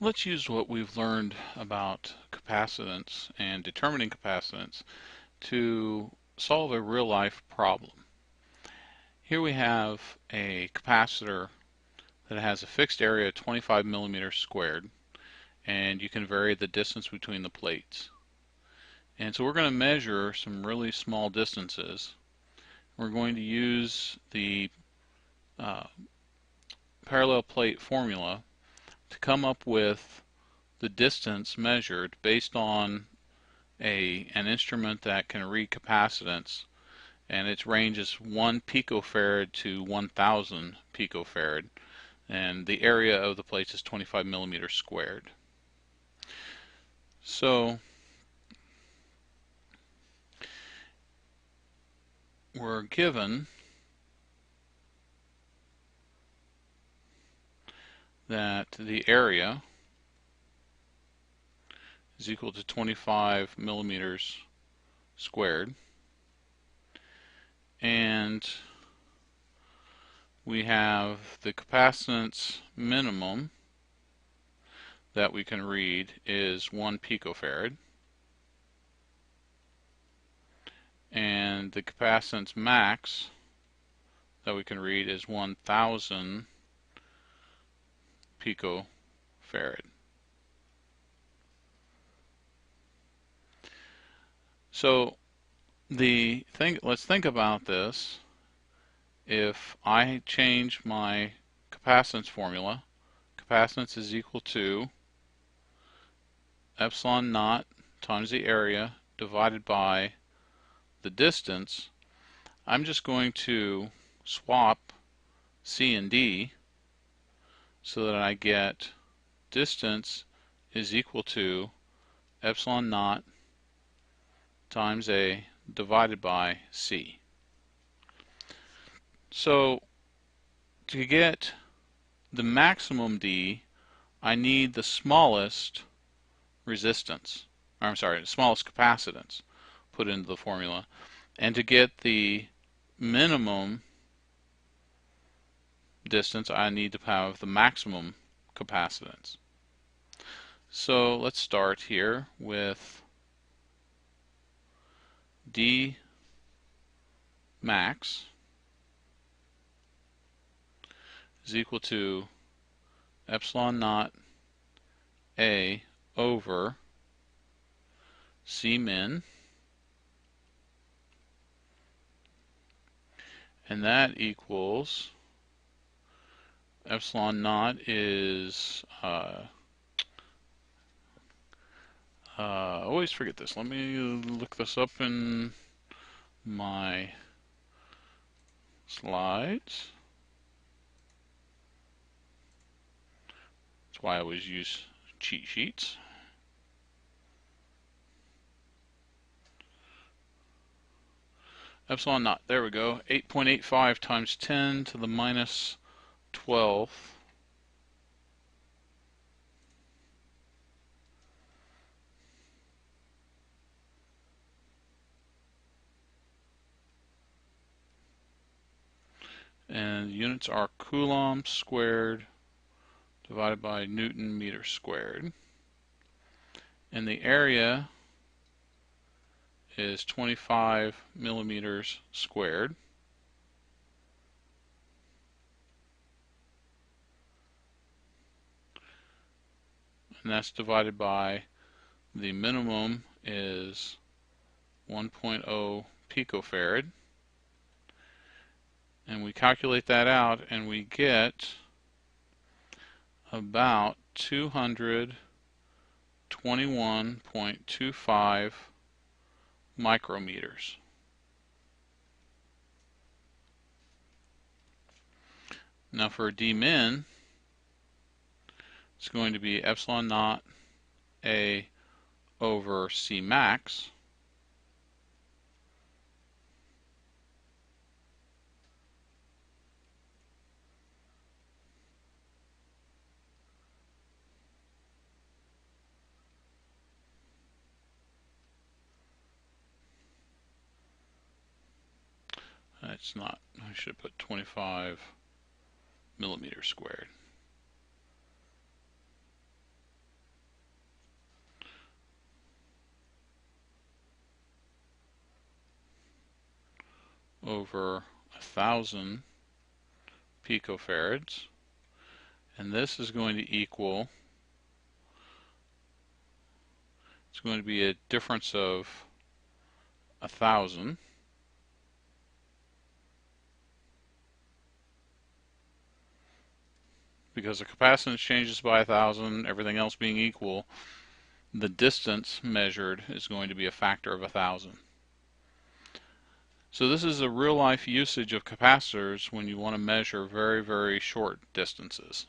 Let's use what we've learned about capacitance and determining capacitance to solve a real-life problem. Here we have a capacitor that has a fixed area of 25 millimeters squared, and you can vary the distance between the plates. And so we're going to measure some really small distances. We're going to use the uh, parallel plate formula to come up with the distance measured based on an instrument that can read capacitance, and its range is 1 picofarad to 1000 picofarad, and the area of the plates is 25 millimeters squared. So we're given that the area is equal to 25 millimeters squared, and we have the capacitance minimum that we can read is 1 picofarad, and the capacitance max that we can read is 1000 picofarad. So let's think about this. If I change my capacitance formula, capacitance is equal to epsilon naught times the area divided by the distance. I'm just going to swap C and D so that I get distance is equal to epsilon naught times A divided by C. So to get the maximum D, I need the smallest resistance, or I'm sorry, the smallest capacitance put into the formula. And to get the minimum distance, I need to have the maximum capacitance. So let's start here with D max is equal to epsilon naught A over C min, and that equals epsilon naught is I always forget this. Let me look this up in my slides. That's why I always use cheat sheets. Epsilon naught, there we go, 8.85 times 10 to the minus 12. And units are coulomb squared divided by Newton meter squared. And the area is 25 millimeters squared. And that's divided by the minimum is 1.0 picofarad. And we calculate that out and we get about 221.25 micrometers. Now for D min, it's going to be epsilon naught A over C max. It's not, I should put 25 millimeters squared. over 1,000 picofarads, and this is going to equal, it's going to be a difference of 1,000. Because the capacitance changes by 1,000, everything else being equal, the distance measured is going to be a factor of 1,000. So this is a real-life usage of capacitors when you want to measure very, very short distances.